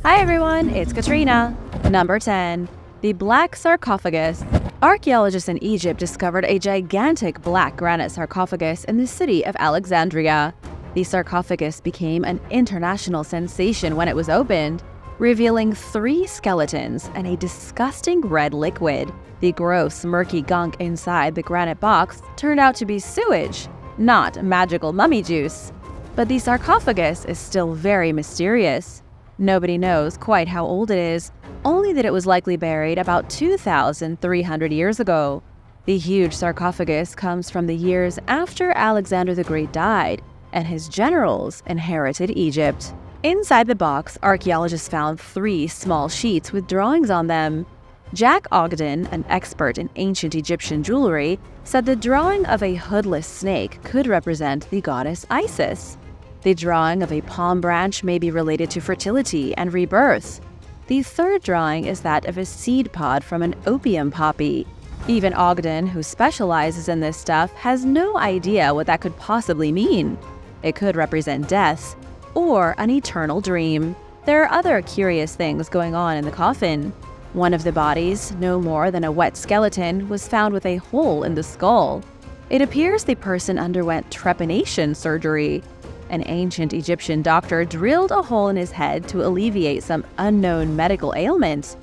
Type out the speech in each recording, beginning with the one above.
Hi everyone, it's Katrina. Number 10. The Black Sarcophagus. Archaeologists in Egypt discovered a gigantic black granite sarcophagus in the city of Alexandria. The sarcophagus became an international sensation when it was opened, revealing 3 skeletons and a disgusting red liquid. The gross, murky gunk inside the granite box turned out to be sewage, not magical mummy juice. But the sarcophagus is still very mysterious. Nobody knows quite how old it is, only that it was likely buried about 2,300 years ago. The huge sarcophagus comes from the years after Alexander the Great died, and his generals inherited Egypt. Inside the box, archaeologists found 3 small sheets with drawings on them. Jack Ogden, an expert in ancient Egyptian jewelry, said the drawing of a hoodless snake could represent the goddess Isis. The drawing of a palm branch may be related to fertility and rebirth. The third drawing is that of a seed pod from an opium poppy. Even Ogden, who specializes in this stuff, has no idea what that could possibly mean. It could represent death or an eternal dream. There are other curious things going on in the coffin. One of the bodies, no more than a wet skeleton, was found with a hole in the skull. It appears the person underwent trepanation surgery. An ancient Egyptian doctor drilled a hole in his head to alleviate some unknown medical ailment.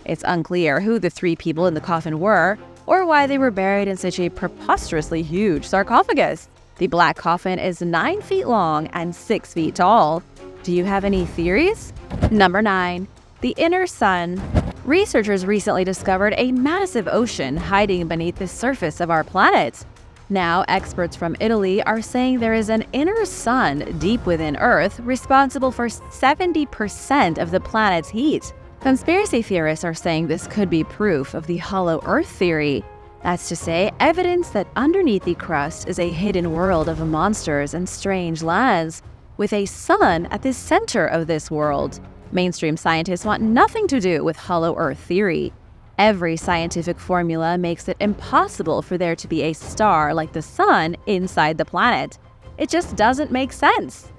It's unclear who the 3 people in the coffin were, or why they were buried in such a preposterously huge sarcophagus. The black coffin is 9 feet long and 6 feet tall. Do you have any theories? Number 9. The Inner Sun. Researchers recently discovered a massive ocean hiding beneath the surface of our planet. Now, experts from Italy are saying there is an inner sun deep within Earth responsible for 70% of the planet's heat. Conspiracy theorists are saying this could be proof of the hollow Earth theory. That's to say, evidence that underneath the crust is a hidden world of monsters and strange lands, with a sun at the center of this world. Mainstream scientists want nothing to do with hollow Earth theory. Every scientific formula makes it impossible for there to be a star like the sun inside the planet. It just doesn't make sense.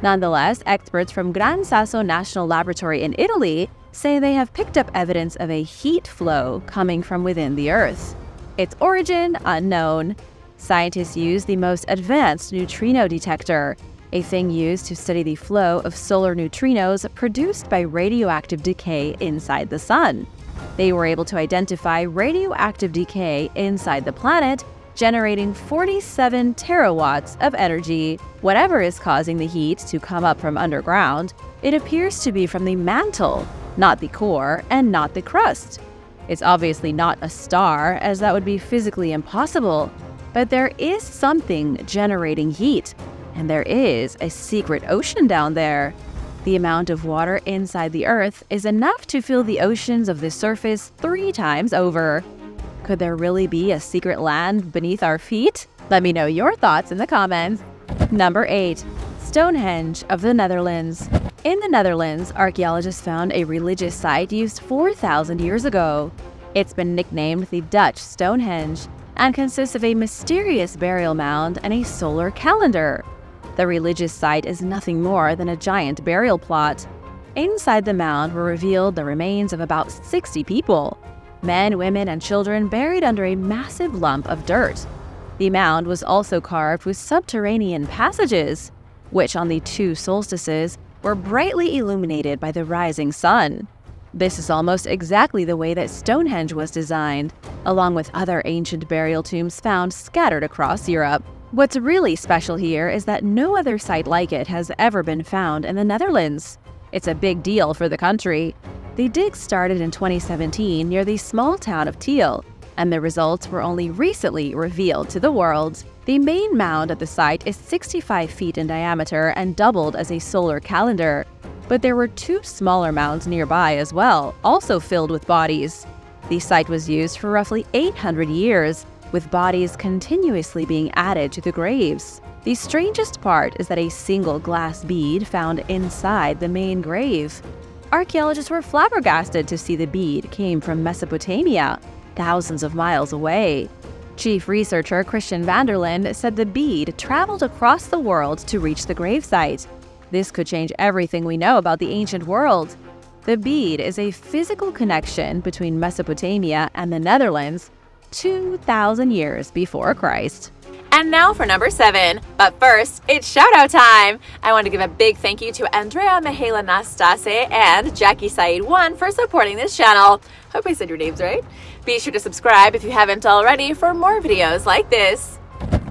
Nonetheless, experts from Gran Sasso National Laboratory in Italy say they have picked up evidence of a heat flow coming from within the Earth. Its origin unknown. Scientists use the most advanced neutrino detector, a thing used to study the flow of solar neutrinos produced by radioactive decay inside the sun. They were able to identify radioactive decay inside the planet, generating 47 terawatts of energy. Whatever is causing the heat to come up from underground, it appears to be from the mantle, not the core, and not the crust. It's obviously not a star, as that would be physically impossible, but there is something generating heat, and there is a secret ocean down there. The amount of water inside the Earth is enough to fill the oceans of the surface 3 times over. Could there really be a secret land beneath our feet? Let me know your thoughts in the comments. Number 8. Stonehenge of the Netherlands. In the Netherlands, archaeologists found a religious site used 4,000 years ago. It's been nicknamed the Dutch Stonehenge and consists of a mysterious burial mound and a solar calendar. The religious site is nothing more than a giant burial plot. Inside the mound were revealed the remains of about 60 people, men, women, and children buried under a massive lump of dirt. The mound was also carved with subterranean passages, which on the 2 solstices were brightly illuminated by the rising sun. This is almost exactly the way that Stonehenge was designed, along with other ancient burial tombs found scattered across Europe. What's really special here is that no other site like it has ever been found in the Netherlands. It's a big deal for the country. The digs started in 2017 near the small town of Tiel, and the results were only recently revealed to the world. The main mound at the site is 65 feet in diameter and doubled as a solar calendar, but there were 2 smaller mounds nearby as well, also filled with bodies. The site was used for roughly 800 years, with bodies continuously being added to the graves. The strangest part is that a single glass bead found inside the main grave. Archaeologists were flabbergasted to see the bead came from Mesopotamia, thousands of miles away. Chief researcher Christian Vanderland said the bead traveled across the world to reach the gravesite. This could change everything we know about the ancient world. The bead is a physical connection between Mesopotamia and the Netherlands 2,000 years before Christ. And now for number 7. But first, it's shout-out time! I want to give a big thank you to Andrea Mihaela Nastase and Jackie Said 1 for supporting this channel. Hope I said your names right. Be sure to subscribe if you haven't already for more videos like this.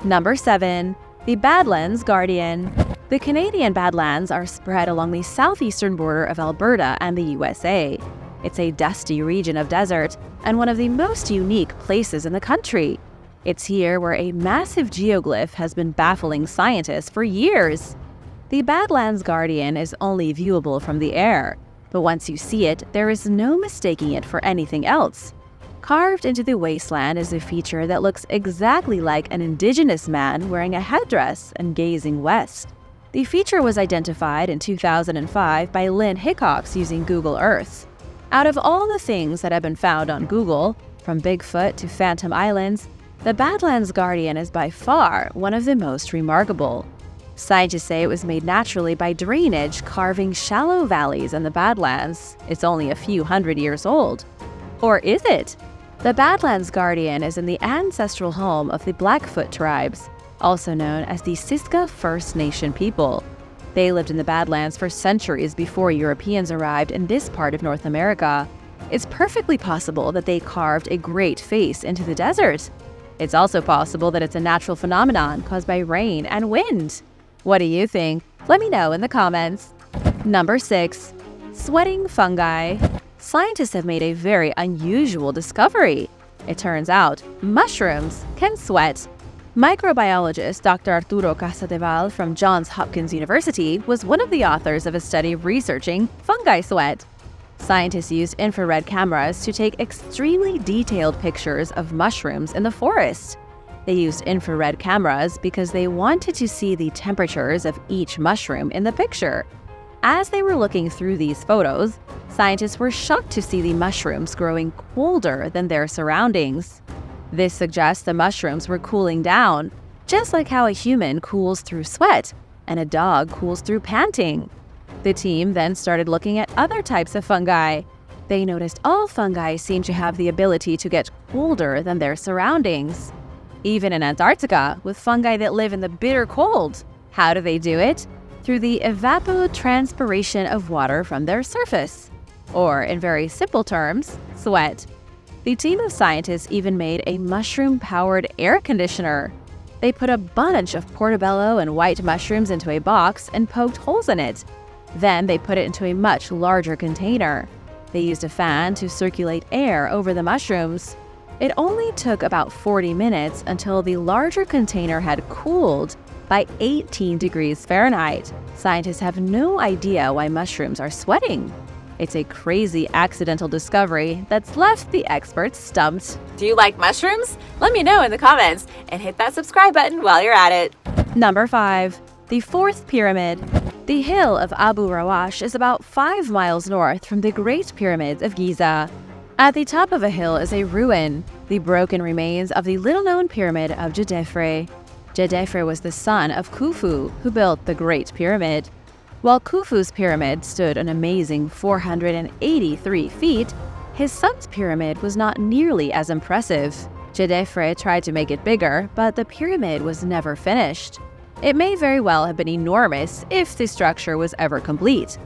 Number 7. The Badlands Guardian. The Canadian Badlands are spread along the southeastern border of Alberta and the USA. It's a dusty region of desert and one of the most unique places in the country. It's here where a massive geoglyph has been baffling scientists for years. The Badlands Guardian is only viewable from the air, but once you see it, there is no mistaking it for anything else. Carved into the wasteland is a feature that looks exactly like an indigenous man wearing a headdress and gazing west. The feature was identified in 2005 by Lynn Hickox using Google Earth. Out of all the things that have been found on Google, from Bigfoot to Phantom Islands, the Badlands Guardian is by far one of the most remarkable. Scientists say it was made naturally by drainage carving shallow valleys in the Badlands. It's only a few hundred years old. Or is it? The Badlands Guardian is in the ancestral home of the Blackfoot tribes, also known as the Siska First Nation people. They lived in the Badlands for centuries before Europeans arrived in this part of North America. It's perfectly possible that they carved a great face into the desert. It's also possible that it's a natural phenomenon caused by rain and wind. What do you think? Let me know in the comments. Number 6. Sweating fungi. Scientists have made a very unusual discovery. It turns out mushrooms can sweat. Microbiologist Dr. Arturo Casadeval from Johns Hopkins University was one of the authors of a study researching fungi sweat. Scientists used infrared cameras to take extremely detailed pictures of mushrooms in the forest. They used infrared cameras because they wanted to see the temperatures of each mushroom in the picture. As they were looking through these photos, scientists were shocked to see the mushrooms growing colder than their surroundings. This suggests the mushrooms were cooling down, just like how a human cools through sweat and a dog cools through panting. The team then started looking at other types of fungi. They noticed all fungi seem to have the ability to get colder than their surroundings. Even in Antarctica, with fungi that live in the bitter cold. How do they do it? Through the evapotranspiration of water from their surface. Or, in very simple terms, sweat. The team of scientists even made a mushroom-powered air conditioner. They put a bunch of portobello and white mushrooms into a box and poked holes in it. Then they put it into a much larger container. They used a fan to circulate air over the mushrooms. It only took about 40 minutes until the larger container had cooled by 18 degrees Fahrenheit. Scientists have no idea why mushrooms are sweating. It's a crazy accidental discovery that's left the experts stumped. Do you like mushrooms? Let me know in the comments and hit that subscribe button while you're at it. Number 5. The Fourth Pyramid. The hill of Abu Rawash is about 5 miles north from the Great Pyramids of Giza. At the top of a hill is a ruin, the broken remains of the little-known pyramid of Djedefre. Djedefre was the son of Khufu, who built the Great Pyramid. While Khufu's pyramid stood an amazing 483 feet, his son's pyramid was not nearly as impressive. Djedefre tried to make it bigger, but the pyramid was never finished. It may very well have been enormous if the structure was ever complete.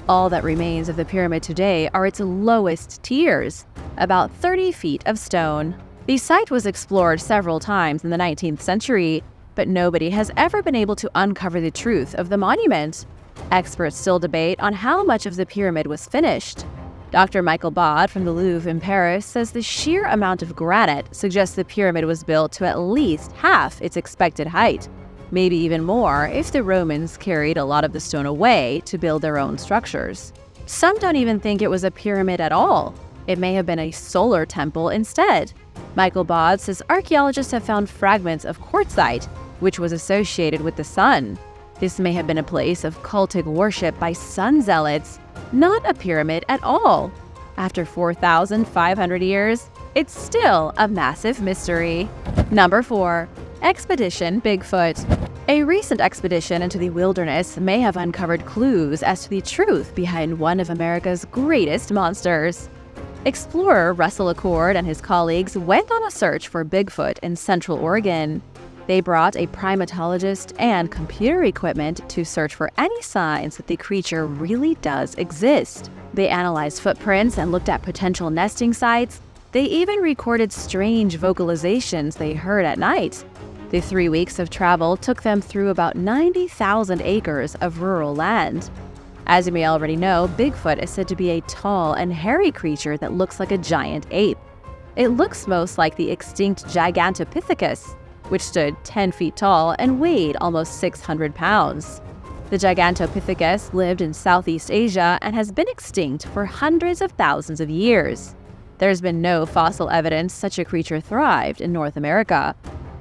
All that remains of the pyramid today are its lowest tiers, about 30 feet of stone. The site was explored several times in the 19th century, but nobody has ever been able to uncover the truth of the monument. Experts still debate on how much of the pyramid was finished. Dr. Michael Bod from the Louvre in Paris says the sheer amount of granite suggests the pyramid was built to at least half its expected height, maybe even more if the Romans carried a lot of the stone away to build their own structures. Some don't even think it was a pyramid at all. It may have been a solar temple instead. Michael Bod says archaeologists have found fragments of quartzite, which was associated with the sun. This may have been a place of cultic worship by sun zealots, not a pyramid at all. After 4,500 years, it's still a massive mystery. Number 4. Expedition Bigfoot. A recent expedition into the wilderness may have uncovered clues as to the truth behind one of America's greatest monsters. Explorer Russell Accord and his colleagues went on a search for Bigfoot in Central Oregon. They brought a primatologist and computer equipment to search for any signs that the creature really does exist. They analyzed footprints and looked at potential nesting sites. They even recorded strange vocalizations they heard at night. The 3 weeks of travel took them through about 90,000 acres of rural land. As you may already know, Bigfoot is said to be a tall and hairy creature that looks like a giant ape. It looks most like the extinct Gigantopithecus, which stood 10 feet tall and weighed almost 600 pounds. The Gigantopithecus lived in Southeast Asia and has been extinct for hundreds of thousands of years. There's been no fossil evidence such a creature thrived in North America.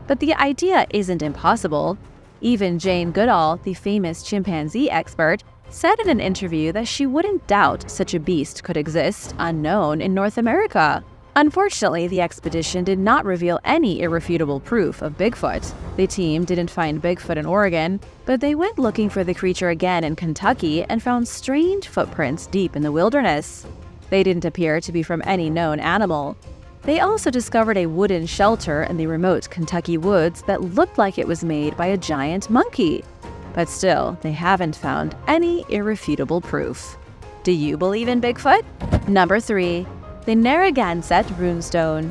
But the idea isn't impossible. Even Jane Goodall, the famous chimpanzee expert, said in an interview that she wouldn't doubt such a beast could exist unknown in North America. Unfortunately, the expedition did not reveal any irrefutable proof of Bigfoot. The team didn't find Bigfoot in Oregon, but they went looking for the creature again in Kentucky and found strange footprints deep in the wilderness. They didn't appear to be from any known animal. They also discovered a wooden shelter in the remote Kentucky woods that looked like it was made by a giant monkey. But still, they haven't found any irrefutable proof. Do you believe in Bigfoot? Number 3. The Narragansett Runestone.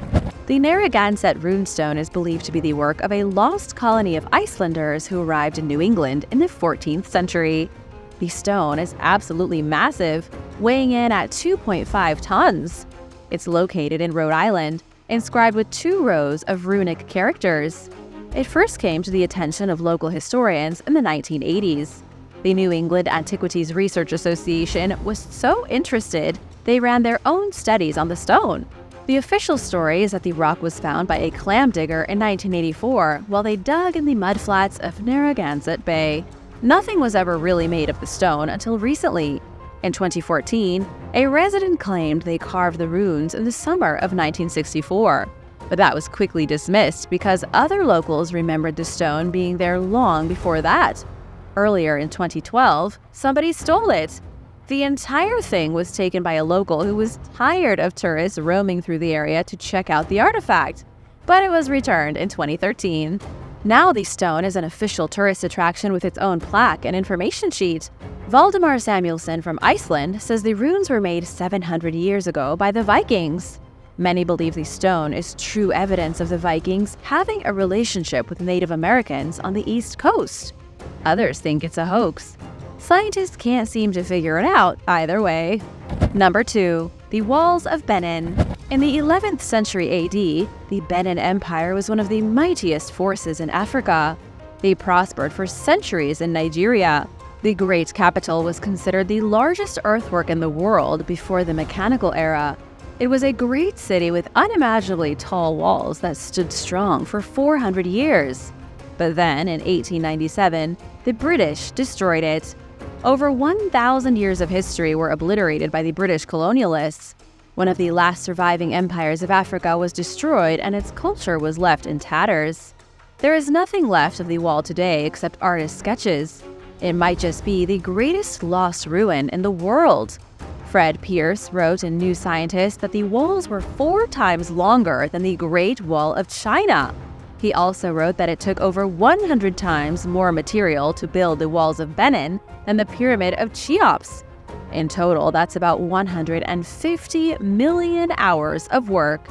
The Narragansett Runestone is believed to be the work of a lost colony of Icelanders who arrived in New England in the 14th century. The stone is absolutely massive, weighing in at 2.5 tons. It's located in Rhode Island, inscribed with 2 rows of runic characters. It first came to the attention of local historians in the 1980s. The New England Antiquities Research Association was so interested, they ran their own studies on the stone. The official story is that the rock was found by a clam digger in 1984 while they dug in the mudflats of Narragansett Bay. Nothing was ever really made of the stone until recently. In 2014, a resident claimed they carved the runes in the summer of 1964. But that was quickly dismissed because other locals remembered the stone being there long before that. Earlier in 2012, somebody stole it. The entire thing was taken by a local who was tired of tourists roaming through the area to check out the artifact, but it was returned in 2013. Now the stone is an official tourist attraction with its own plaque and information sheet. Valdemar Samuelson from Iceland says the runes were made 700 years ago by the Vikings. Many believe the stone is true evidence of the Vikings having a relationship with Native Americans on the East Coast. Others think it's a hoax. Scientists can't seem to figure it out either way. Number 2. The Walls of Benin. In the 11th century AD, the Benin Empire was one of the mightiest forces in Africa. They prospered for centuries in Nigeria. The great capital was considered the largest earthwork in the world before the mechanical era. It was a great city with unimaginably tall walls that stood strong for 400 years. But then, in 1897, the British destroyed it. Over 1,000 years of history were obliterated by the British colonialists. One of the last surviving empires of Africa was destroyed and its culture was left in tatters. There is nothing left of the wall today except artist sketches. It might just be the greatest lost ruin in the world. Fred Pierce wrote in New Scientist that the walls were 4 times longer than the Great Wall of China. He also wrote that it took over 100 times more material to build the Walls of Benin than the Pyramid of Cheops. In total, that's about 150 million hours of work.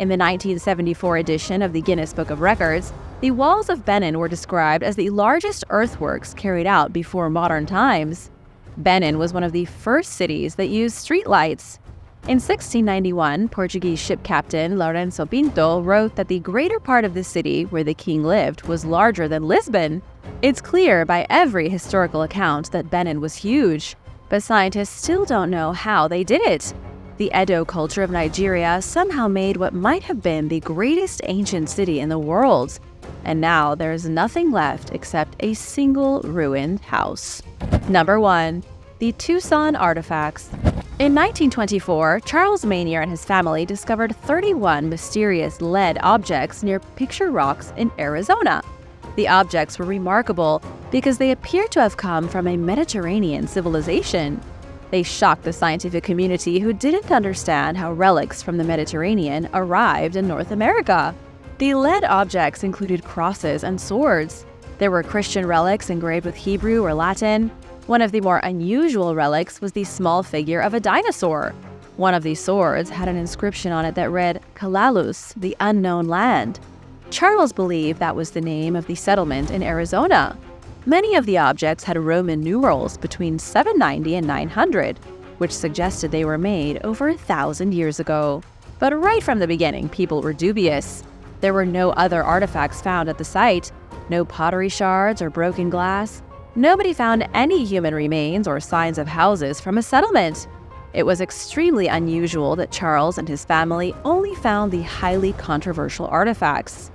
In the 1974 edition of the Guinness Book of Records, the Walls of Benin were described as the largest earthworks carried out before modern times. Benin was one of the first cities that used streetlights. In 1691, Portuguese ship captain Lourenço Pinto wrote that the greater part of the city where the king lived was larger than Lisbon. It's clear by every historical account that Benin was huge, but scientists still don't know how they did it. The Edo culture of Nigeria somehow made what might have been the greatest ancient city in the world, and now there's nothing left except a single ruined house. Number 1. The Tucson Artifacts. In 1924, Charles Manier and his family discovered 31 mysterious lead objects near Picture Rocks in Arizona. The objects were remarkable because they appear to have come from a Mediterranean civilization. They shocked the scientific community who didn't understand how relics from the Mediterranean arrived in North America. The lead objects included crosses and swords. There were Christian relics engraved with Hebrew or Latin. One of the more unusual relics was the small figure of a dinosaur. One of these swords had an inscription on it that read, Kalalus, the unknown land. Charles believed that was the name of the settlement in Arizona. Many of the objects had Roman numerals between 790 and 900, which suggested they were made over 1,000 years ago. But right from the beginning, people were dubious. There were no other artifacts found at the site, no pottery shards or broken glass. Nobody found any human remains or signs of houses from a settlement. It was extremely unusual that Charles and his family only found the highly controversial artifacts.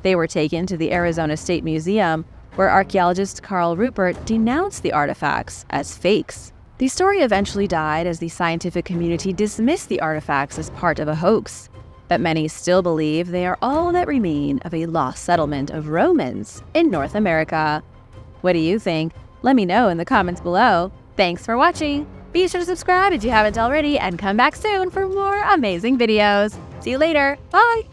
They were taken to the Arizona State Museum, where archaeologist Carl Rupert denounced the artifacts as fakes. The story eventually died as the scientific community dismissed the artifacts as part of a hoax, but many still believe they are all that remain of a lost settlement of Romans in North America. What do you think? Let me know in the comments below. Thanks for watching! Be sure to subscribe if you haven't already and come back soon for more amazing videos. See you later. Bye!